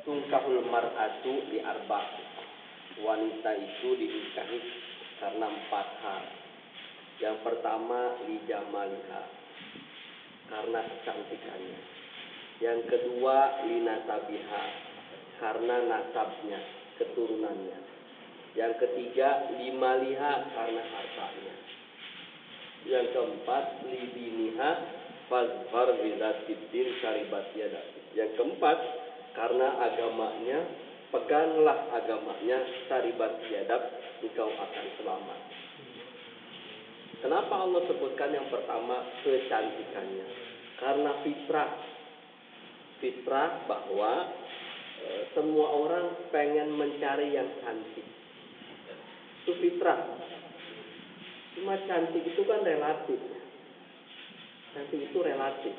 tungkahul mar'atu li arba. Wanita itu dinikahi karena 4 hal. Yang pertama li jamaliha, karena kecantikannya. Yang kedua li nasabiha, karena nasabnya, keturunannya. Yang ketiga li maliha, karena hartanya. Yang keempat li diniha fazfar bizatiddin syaribat yadak. Yang keempat, karena agamanya, peganglah agamanya, syaribat yadak, engkau akan selamat. Kenapa Allah sebutkan yang pertama kecantikannya? Karena fitrah bahwa semua orang pengen mencari yang cantik. Itu fitrah. Cuma cantik itu kan relatif. Cantik itu relatif.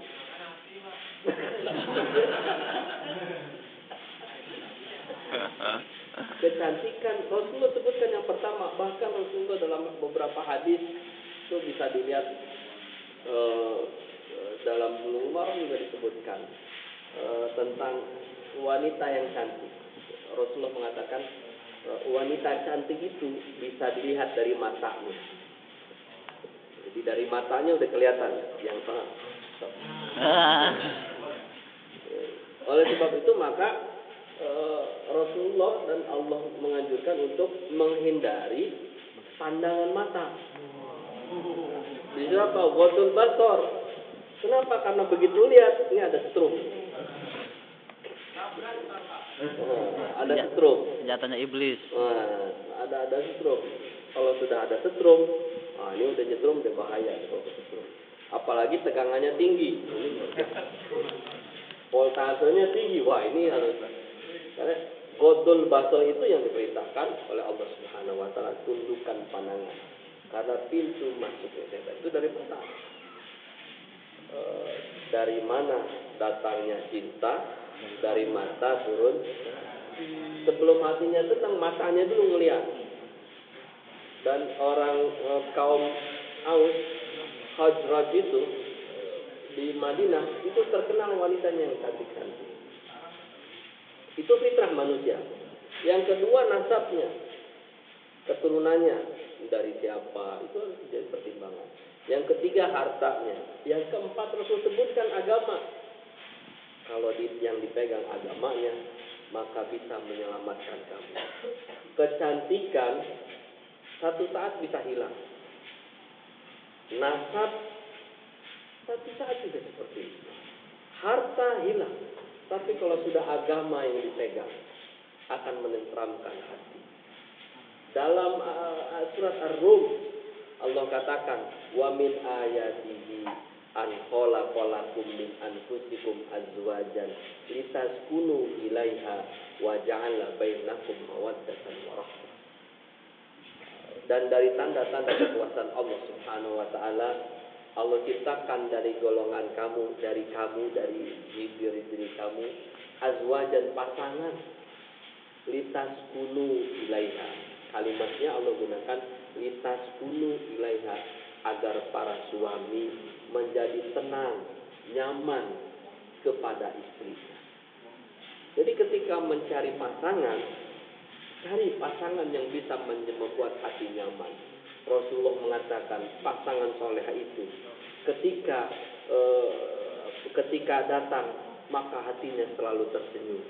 Kecantikan Rasulullah sebutkan yang pertama. Bahkan Rasulullah dalam beberapa hadis itu bisa dilihat dalam Bulughul Maram juga disebutkan tentang wanita yang cantik. Rasulullah mengatakan wanita cantik itu bisa dilihat dari matanya. Jadi dari matanya udah kelihatan yang paham. Oleh sebab itu maka Rasulullah dan Allah menganjurkan untuk menghindari pandangan mata. Bisa apa? Ghadul basar. Kenapa? Karena begitu lihat ini ada stroke. Ada stroke. Senjatanya iblis. Ada stroke. Kalau sudah ada stroke, ini udah nyetrum, udah bahaya kalau stroke. Apalagi tegangannya tinggi. Voltasenya tinggi. Wah, ini harus. Karena ghadul basar itu yang diperintahkan oleh Allah Subhanahu wa taala, tundukkan pandangan. Karena pintu masuknya setan itu dari mata. Dari mana datangnya cinta? Dari mata turun. Sebelum hatinya tenang, matanya dulu ngelihat. Dan orang kaum Aus, Khazraj itu di Madinah itu terkenal wanitanya yang cantik-cantik. Itu fitrah manusia. Yang kedua nasabnya, keturunannya dari siapa, itu harus jadi pertimbangan. Yang ketiga hartanya. Yang keempat Rasul sebutkan agama. Kalau yang dipegang agamanya, maka bisa menyelamatkan kamu. Kecantikan satu saat bisa hilang. Nasab satu saat juga seperti itu. Harta hilang. Tapi kalau sudah agama yang dipegang, akan menenteramkan hati. Dalam surat Ar-Rum, Allah katakan, wa min ayatihi an khalaqalakum min anfusikum azwajan litaskunu ilaiha wa ja'ala bainakum mawaddatan wa rahmah. Dan dari tanda-tanda kekuasaan Allah Subhanahu wa taala, Allah ciptakan dari golongan kamu, dari diri kamu, azwajan pasangan, litaskunu ilaiha. Kalimatnya Allah gunakan litaskunu ilaiha, agar para suami menjadi tenang, nyaman kepada istrinya. Jadi ketika mencari pasangan, cari pasangan yang bisa membuat hati nyaman. Rasulullah mengatakan pasangan soleh itu ketika datang maka hatinya selalu tersenyum.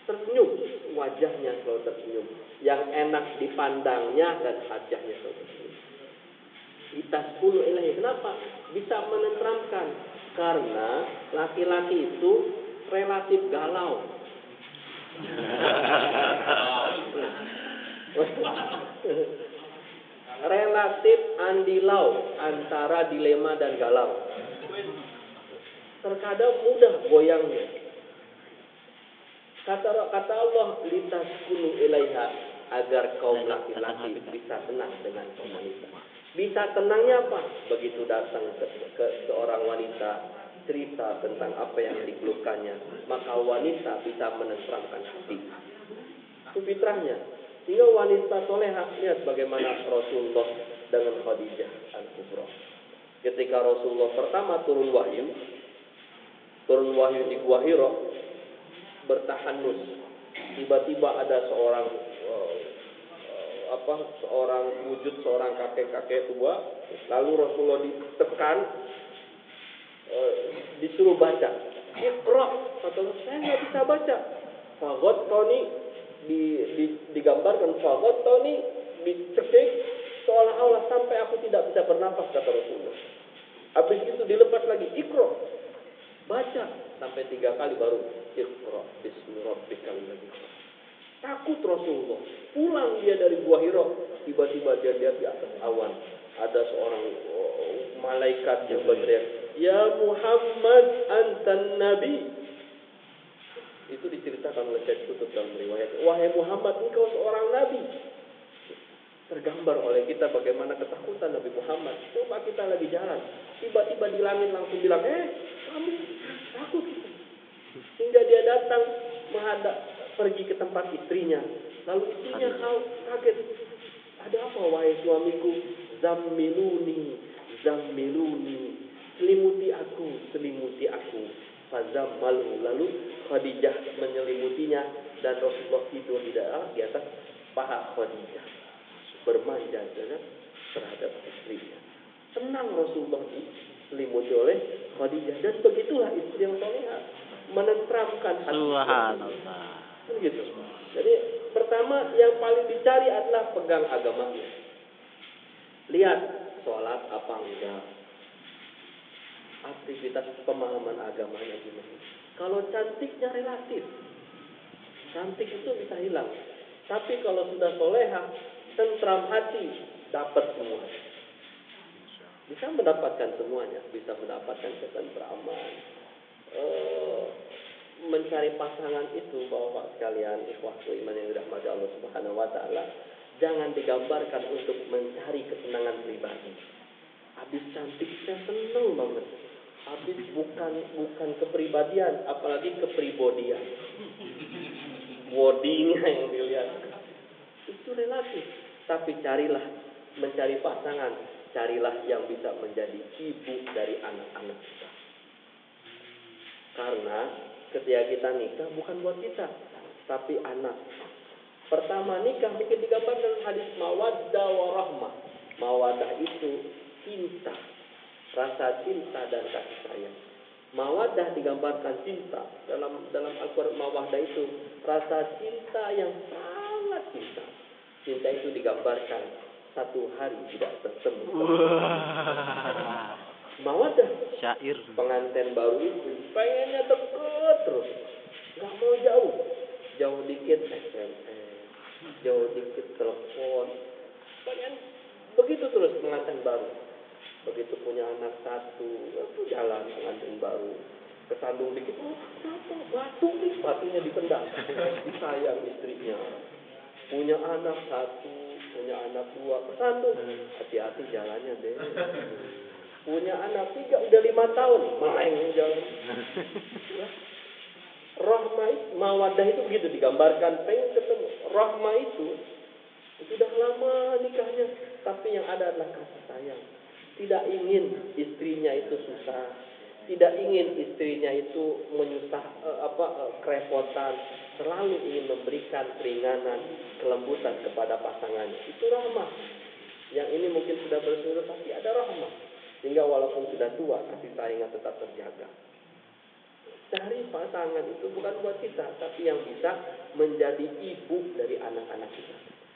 Tersenyum, wajahnya selalu tersenyum. Yang enak dipandangnya dan wajahnya selalu tersenyum. Litaskunu ilaihi. Kenapa? Bisa menenteramkan. Karena laki-laki itu relatif galau. Relatif andilau antara dilema dan galau. Terkadang mudah goyangnya. Kata Allah, litaskunu ilaiha, agar kaum laki-laki bisa tenang dengan kaum wanita. Bisa tenangnya apa? Begitu datang ke seorang wanita, cerita tentang apa yang dikeluhkannya, maka wanita bisa menenteramkan hati. Itu fitrahnya. Sehingga wanita solehah, lihat bagaimana Rasulullah dengan Khadijah Al-Kubra. Ketika Rasulullah pertama turun wahyu di Gua Hira, bertahanus. Tiba-tiba ada seorang seorang kakek-kakek tua, lalu Rasulullah ditekan, disuruh baca. Iqra, kata saya nggak bisa baca. Faghattani, digambarkan faghattani, dicekik seolah-olah sampai aku tidak bisa bernapas, kata Rasulullah. Habis itu dilepas lagi, Iqra, baca sampai 3 kali baru Iqra bismi rabbikal ladzi khalaq. Takut Rasulullah. Pulang dia dari Gua Hira, tiba-tiba dia lihat di atas awan ada seorang malaikat yang berteriak, "Ya Muhammad, antan nabi." Itu diceritakan oleh Syekh Qutb dalam riwayat, "Wahai Muhammad, engkau seorang nabi." Tergambar oleh kita bagaimana ketakutan Nabi Muhammad. Coba kita lagi jalan, tiba-tiba di langit langsung bilang, kamu takut. Hingga dia datang pergi ke tempat istrinya. Lalu istrinya kaget. Ada apa wahai suamiku? Zammiluni, selimuti aku. Fazammalu. Lalu Khadijah menyelimutinya dan Rasulullah tidur di atas paha Khadijah, bermanja terhadap istrinya. Senang Rasulullah diselimuti oleh Khadijah, dan begitulah istri yang salehah, menenteramkan hati. Subhanallah. Begitu. Jadi pertama yang paling dicari adalah pegang agamanya. Lihat sholat apa enggak, aktivitas pemahaman agamanya gimana. Kalau cantiknya relatif, cantik itu bisa hilang. Tapi kalau sudah solehah, tentram hati, dapat semua. Bisa mendapatkan semuanya, bisa mendapatkan ketentraman. Mencari pasangan itu, Bapak sekalian, ikhwahul iman yang dirahmati Allah Subhanahu wa taala, jangan digambarkan untuk mencari kesenangan pribadi. Habis cantik saya seneng banget. Habis bukan kepribadian, apalagi kepribodian. Bodinya yang dilihat. Itu relatif. Tapi mencari pasangan, carilah yang bisa menjadi ibu dari anak-anak kita. Karena ketika kita nikah bukan buat kita, tapi anak. Pertama nikah mungkin digambarkan dalam hadis mawaddah warahmah. Mawaddah itu cinta, rasa cinta dan kasih sayang. Mawaddah digambarkan cinta dalam Al-Quran. Mawaddah itu rasa cinta yang sangat cinta. Cinta itu digambarkan 1 hari tidak bertemu. Mawaddah, syair. Pengantin baru itu pengennya deket terus, nggak mau jauh dikit SMS, jauh dikit telepon, pengen begitu terus pengantin baru. Begitu punya anak 1, jalan pengantin baru, kesandung dikit, batunya ditendang, disayang istrinya. Punya anak 1, punya anak 2, kesandung, hati-hati jalannya deh. Punya anak 3, udah 5 tahun, main jalan. Rahmah, mawaddah itu begitu digambarkan, pengen ketemu. Rahmah itu sudah lama nikahnya, tapi yang ada adalah kasih sayang. Tidak ingin istrinya itu susah, tidak ingin istrinya itu kerepotan, selalu ingin memberikan keringanan, kelembutan kepada pasangannya. Itu rahmah. Yang ini mungkin sudah bersuruh, tapi ada rahmah. Sehingga walaupun sudah tua, kasih sayangnya tetap terjaga. Cari pasangan itu bukan buat kita, tapi yang bisa menjadi ibu